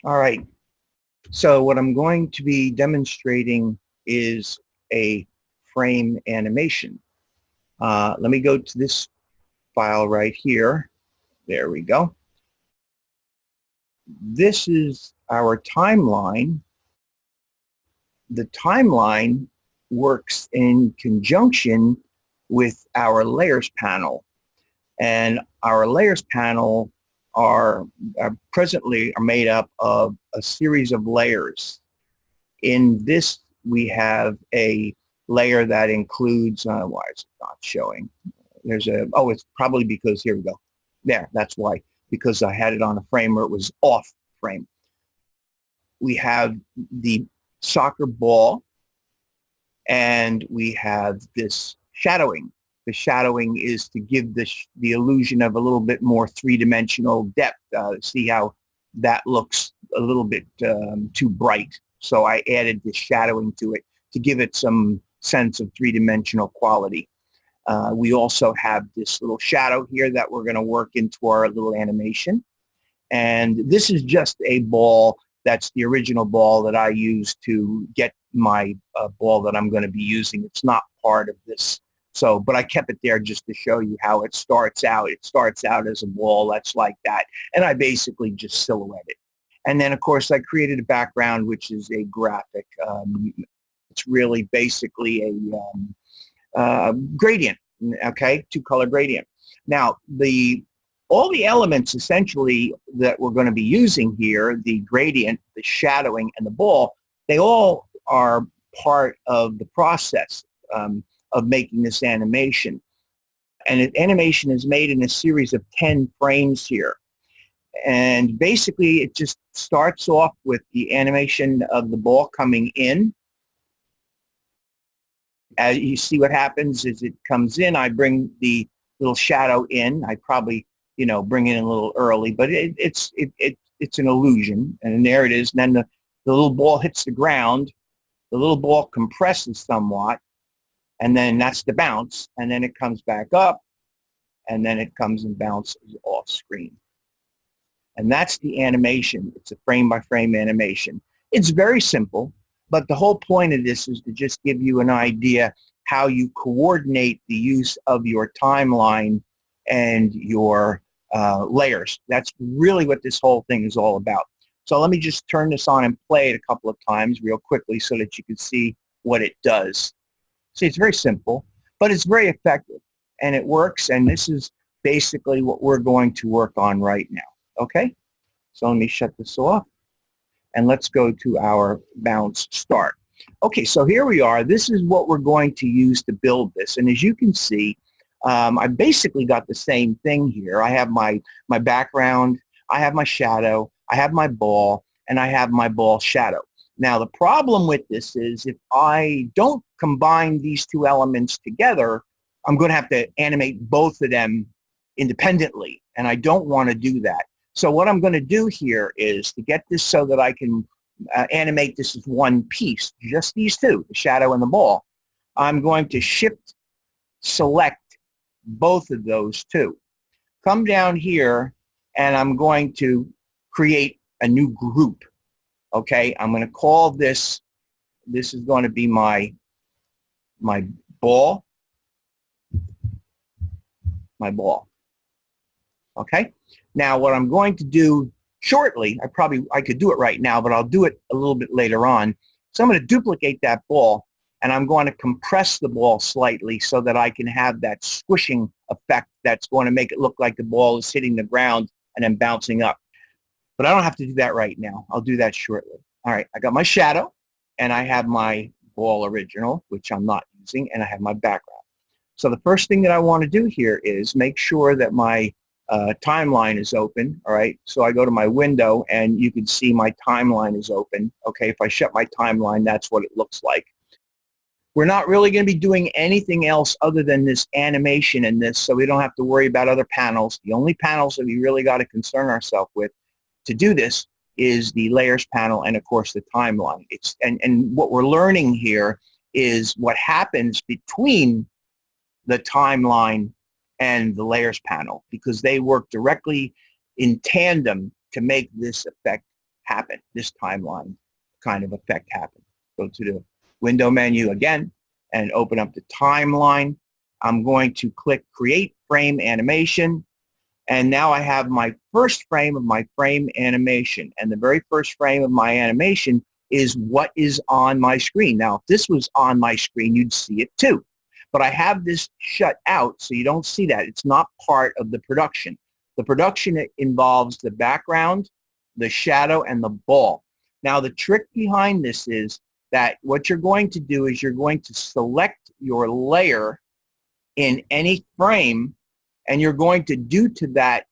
All right. So what I'm going to be demonstrating is a frame animation. Let me go to this file right here. There we go. This is our timeline. The timeline works in conjunction with our layers panel. And our layers panel are presently are made up of a series of layers. In this, we have a layer that includes, why is it not showing? It's probably because, here we go. There, that's why, because I had it on a frame where it was off frame. We have the soccer ball, and we have this shadowing. The shadowing is to give the illusion of a little bit more three-dimensional depth. See how that looks a little bit too bright. So I added the shadowing to it to give it some sense of three-dimensional quality. We also have this little shadow here that we're going to work into our little animation. And this is just a ball. That's the original ball that I used to get my ball that I'm going to be using. It's not part of this. So, but I kept it there just to show you how it starts out. It starts out as a ball that's like that. And I basically just silhouette it. And then, of course, I created a background, which is a graphic. It's really basically a gradient, okay, two-color gradient. Now, all the elements essentially that we're going to be using here, the gradient, the shadowing, and the ball, they all are part of the process of making this animation. And an animation is made in a series of 10 frames here. And basically, it just starts off with the animation of the ball coming in. As you see, what happens is it comes in, I bring the little shadow in. I probably, bring it in a little early, but it's an illusion. And there it is. And then the little ball hits the ground. The little ball compresses somewhat, and then that's the bounce. And then it comes back up, and then it comes and bounces off screen. And that's the animation. It's a frame-by-frame animation. It's very simple, but the whole point of this is to just give you an idea how you coordinate the use of your timeline and your layers. That's really what this whole thing is all about. So let me just turn this on and play it a couple of times real quickly so that you can see what it does. See, it's very simple, but it's very effective, and it works, and this is basically what we're going to work on right now. Okay, so let me shut this off, and let's go to our bounce start. Okay, so here we are. This is what we're going to use to build this, and as you can see, I basically got the same thing here. I have my background, I have my shadow, I have my ball, and I have my ball shadow. Now, the problem with this is if I don't combine these two elements together, I'm going to have to animate both of them independently, and I don't want to do that. So what I'm going to do here is to get this so that I can animate this as one piece, just these two, the shadow and the ball. I'm going to shift select both of those two. Come down here, and I'm going to create a new group. Okay, I'm going to call this is going to be my ball, Okay, now what I'm going to do shortly, I could do it right now, but I'll do it a little bit later on. So I'm going to duplicate that ball, and I'm going to compress the ball slightly so that I can have that squishing effect that's going to make it look like the ball is hitting the ground and then bouncing up. But I don't have to do that right now. I'll do that shortly. All right, I got my shadow, and I have my ball original, which I'm not using, and I have my background. So the first thing that I want to do here is make sure that my timeline is open. All right, so I go to my window, and you can see my timeline is open. Okay, if I shut my timeline, that's what it looks like. We're not really going to be doing anything else other than this animation in this, so we don't have to worry about other panels. The only panels that we really got to concern ourselves with to do this is the layers panel and, of course, the timeline. And what we're learning here is what happens between the timeline and the layers panel, because they work directly in tandem to make this effect happen, this timeline kind of effect happen. Go to the window menu again and open up the timeline. I'm going to click Create Frame Animation. And now I have my first frame of my frame animation. And the very first frame of my animation is what is on my screen. Now, if this was on my screen, you'd see it too. But I have this shut out so you don't see that. It's not part of the production. The production involves the background, the shadow, and the ball. Now, the trick behind this is that what you're going to do is you're going to select your layer in any frame, and you're going to do to that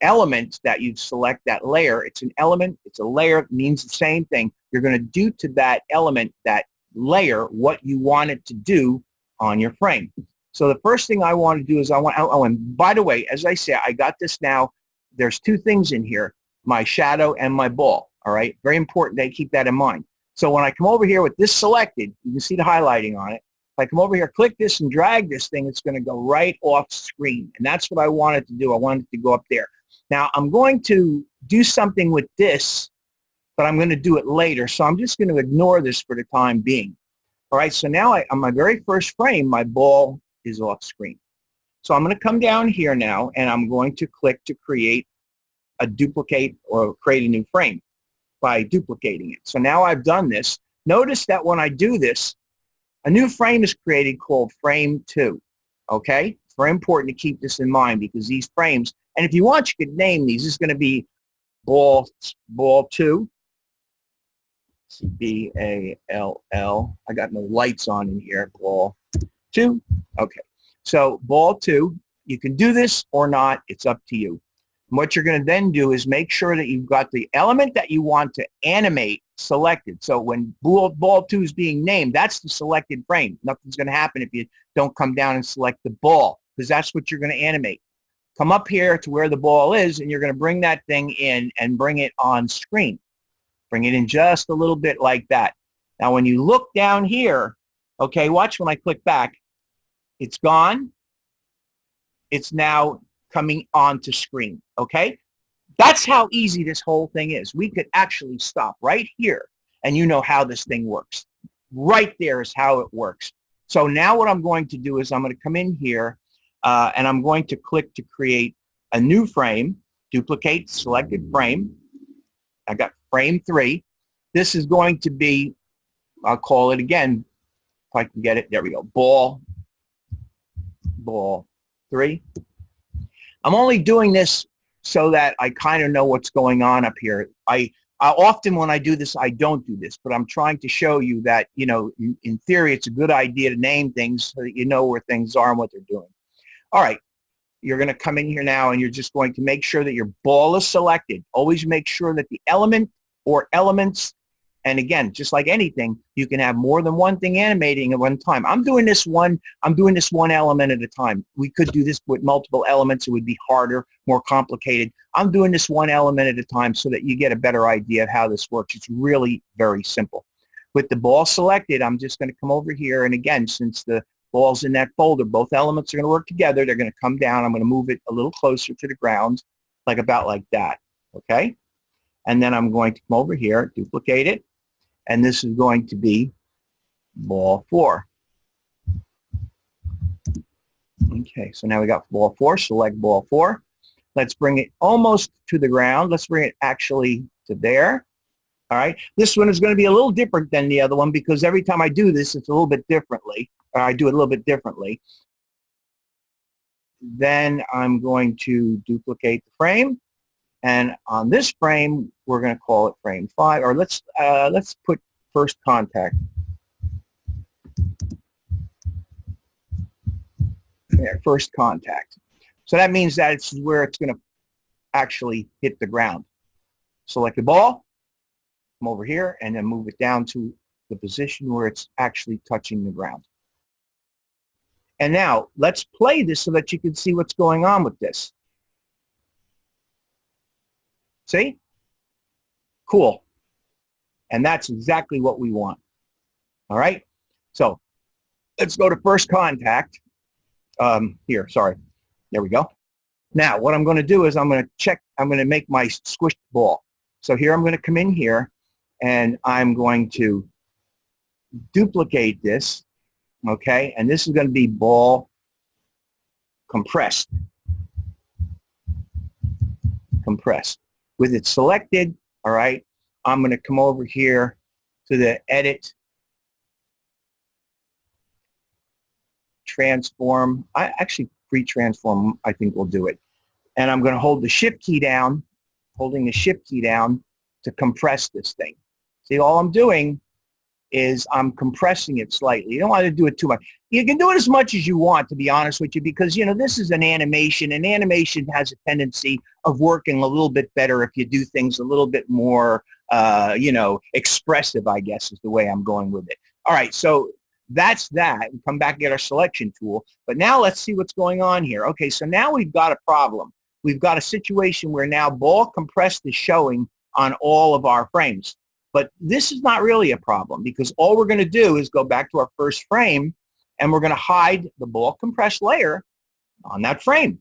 element that you select, that layer. It's an element, it's a layer, it means the same thing. You're going to do to that element, that layer, what you want it to do on your frame. So the first thing I want to do is and by the way, as I say, I got this now. There's two things in here, my shadow and my ball. All right, very important that you keep that in mind. So when I come over here with this selected, you can see the highlighting on it. If I come over here, click this and drag this thing, it's going to go right off screen. And that's what I wanted to do. I wanted it to go up there. Now I'm going to do something with this, but I'm going to do it later. So I'm just going to ignore this for the time being. All right, so now on my very first frame, my ball is off screen. So I'm going to come down here now, and I'm going to click to create a duplicate or create a new frame by duplicating it. So now I've done this. Notice that when I do this, a new frame is created called frame 2. Okay? It's very important to keep this in mind because these frames, and if you want, you could name these. This is going to be ball 2. B-A-L-L. I got no lights on in here. Ball 2. Okay. So ball 2, you can do this or not. It's up to you. And what you're going to then do is make sure that you've got the element that you want to animate selected. So when ball 2 is being named, that's the selected frame. Nothing's going to happen if you don't come down and select the ball, because that's what you're going to animate. Come up here to where the ball is, and you're going to bring that thing in and bring it on screen. Bring it in just a little bit like that. Now when you look down here, okay, watch when I click back, it's gone. It's now coming onto screen, okay? That's how easy this whole thing is. We could actually stop right here, and you know how this thing works. Right there is how it works. So now what I'm going to do is I'm going to come in here, and I'm going to click to create a new frame, duplicate selected frame. I got frame 3. This is going to be, I'll call it again, if I can get it, there we go, ball 3. I'm only doing this so that I kind of know what's going on up here. I often when I do this, I don't do this, but I'm trying to show you that, you know, in theory, it's a good idea to name things so that you know where things are and what they're doing. All right. You're going to come in here now, and you're just going to make sure that your ball is selected. Always make sure that the element or elements, and again, just like anything, you can have more than one thing animating at one time. I'm doing this one element at a time. We could do this with multiple elements. It would be harder, more complicated. I'm doing this one element at a time so that you get a better idea of how this works. It's really very simple. With the ball selected, I'm just going to come over here, and again, since the ball's in that folder, both elements are going to work together. They're going to come down. I'm going to move it a little closer to the ground, about like that, okay? And then I'm going to come over here, duplicate it, and this is going to be ball 4. Okay, so now we got ball 4. Select ball 4. Let's bring it almost to the ground. Let's bring it actually to there. All right, this one is going to be a little different than the other one because every time I do this, it's a little bit differently. Or I do it a little bit differently. Then I'm going to duplicate the frame, and on this frame, we're going to call it frame 5. Or let's put first contact. There, first contact. So that means that it's where it's going to actually hit the ground. Select the ball. Come over here and then move it down to the position where it's actually touching the ground. And now let's play this so that you can see what's going on with this. See? Cool. And that's exactly what we want. All right? So let's go to first contact. Here, sorry. There we go. Now what I'm going to do is I'm going to make my squished ball. So here I'm going to come in here and I'm going to duplicate this, okay? And this is going to be ball compressed, With it selected, all right, I'm going to come over here to the edit, transform. I actually pre-transform, I think we'll do it. And I'm going to hold the shift key down, holding the shift key down to compress this thing. See, all I'm doing is I'm compressing it slightly. You don't want to do it too much. You can do it as much as you want, to be honest with you, because, you know, this is an animation, and animation has a tendency of working a little bit better if you do things a little bit more, you know, expressive, I guess, is the way I'm going with it. All right, so that's that. We come back and get our selection tool. But now let's see what's going on here. Okay, so now we've got a problem. We've got a situation where now ball compressed is showing on all of our frames. But this is not really a problem, because all we're going to do is go back to our first frame, and we're going to hide the ball compressed layer on that frame.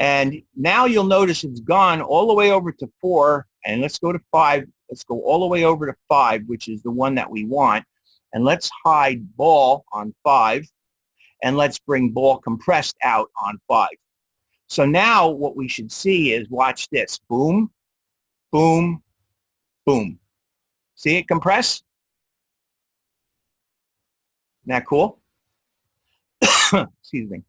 And now you'll notice it's gone all the way over to 4, and let's go to 5. Let's go all the way over to 5, which is the one that we want. And let's hide ball on 5, and let's bring ball compressed out on 5. So now what we should see is, watch this, boom, boom, boom. See it compress? Isn't that cool? Excuse me.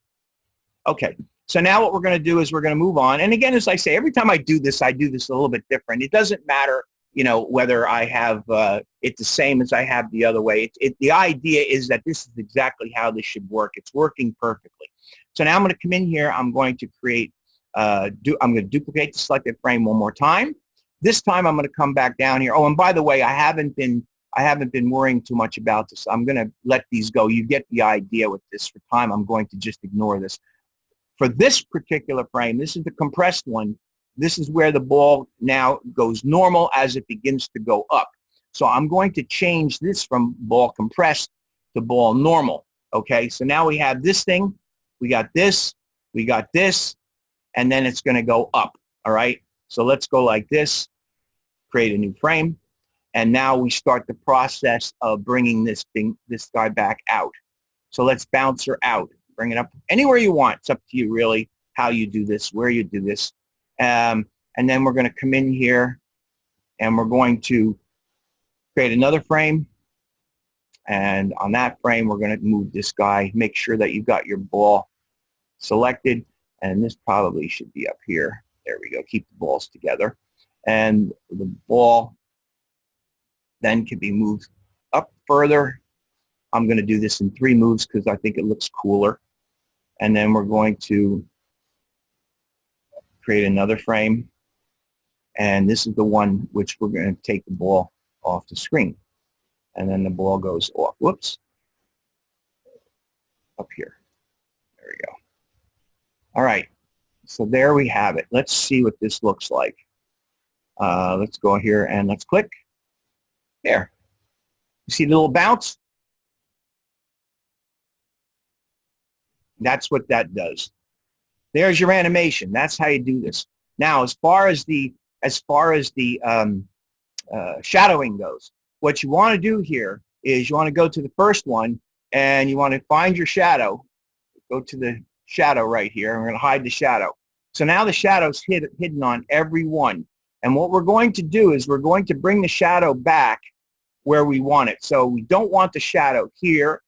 Okay, so now what we're going to do is we're going to move on. And again, as I say, every time I do this a little bit different. It doesn't matter, you know, whether I have it the same as I have the other way. The idea is that this is exactly how this should work. It's working perfectly. So now I'm going to come in here. I'm going to create, I'm going to duplicate the selected frame one more time. This time I'm going to come back down here. Oh, and by the way, I haven't been worrying too much about this. I'm going to let these go. You get the idea with this. For time, I'm going to just ignore this. For this particular frame, this is the compressed one. This is where the ball now goes normal as it begins to go up. So I'm going to change this from ball compressed to ball normal. Okay, so now we have this thing. We got this, and then it's going to go up. All right. So let's go like this, create a new frame, and now we start the process of bringing this guy back out. So let's bounce her out, bring it up anywhere you want. It's up to you really how you do this, where you do this. And then we're going to come in here, and we're going to create another frame. And on that frame, we're going to move this guy. Make sure that you've got your ball selected, and this probably should be up here. There we go. Keep the balls together. And the ball then can be moved up further. I'm going to do this in 3 moves because I think it looks cooler. And then we're going to create another frame. And this is the one which we're going to take the ball off the screen. And then the ball goes off. Whoops. Up here. There we go. All right. So there we have it. Let's see what this looks like. Let's go here and let's click. There. You see the little bounce? That's what that does. There's your animation. That's how you do this. Now, as far as the shadowing goes, what you want to do here is you want to go to the first one, and you want to find your shadow. Go to the shadow right here. I'm going to hide the shadow. So now the shadow's hidden on every one. And what we're going to do is we're going to bring the shadow back where we want it. So we don't want the shadow here.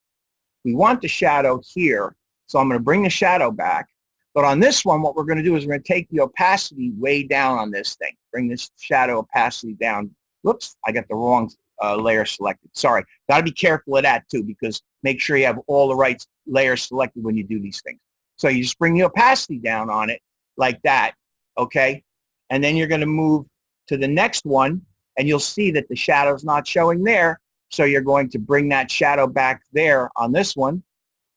We want the shadow here. So I'm going to bring the shadow back. But on this one, what we're going to do is we're going to take the opacity way down on this thing. Bring this shadow opacity down. Whoops, I got the wrong layer selected. Sorry. Got to be careful of that too, because make sure you have all the right layers selected when you do these things. So you just bring the opacity down on it like that, okay? And then you're going to move to the next one, and you'll see that the shadow's not showing there. So you're going to bring that shadow back there on this one,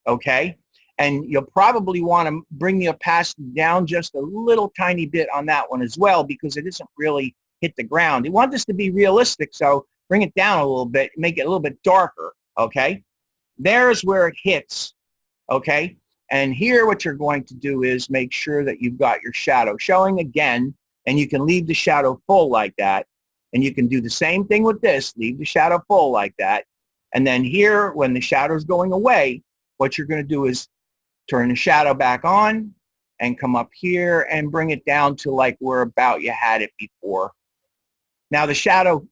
okay? And you'll probably want to bring the opacity down just a little tiny bit on that one as well, because it isn't really hit the ground. You want this to be realistic, so bring it down a little bit, make it a little bit darker, okay? There's where it hits, okay? And here what you're going to do is make sure that you've got your shadow showing again, and you can leave the shadow full like that. And you can do the same thing with this. Leave the shadow full like that. And then here, when the shadow is going away, what you're going to do is turn the shadow back on and come up here and bring it down to like where about you had it before. Now the shadow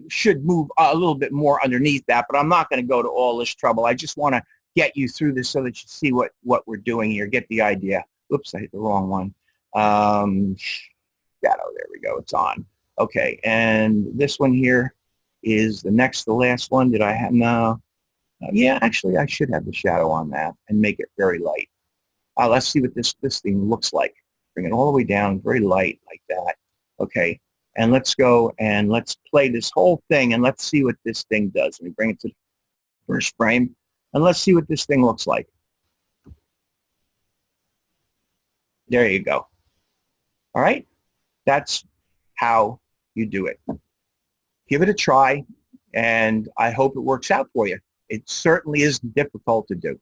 should move a little bit more underneath that, but I'm not going to go to all this trouble. I just want to get you through this so that you see what we're doing here, get the idea. Oops, I hit the wrong one. Shadow, there we go, it's on. Okay, and this one here is the next to last one. Did I have, no. Yeah, actually I should have the shadow on that and make it very light. Let's see what this thing looks like. Bring it all the way down, very light like that. Okay, and let's go and let's play this whole thing and let's see what this thing does. Let me bring it to the first frame and let's see what this thing looks like. There you go. All right, that's how you do it. Give it a try and I hope it works out for you. It certainly is difficult to do.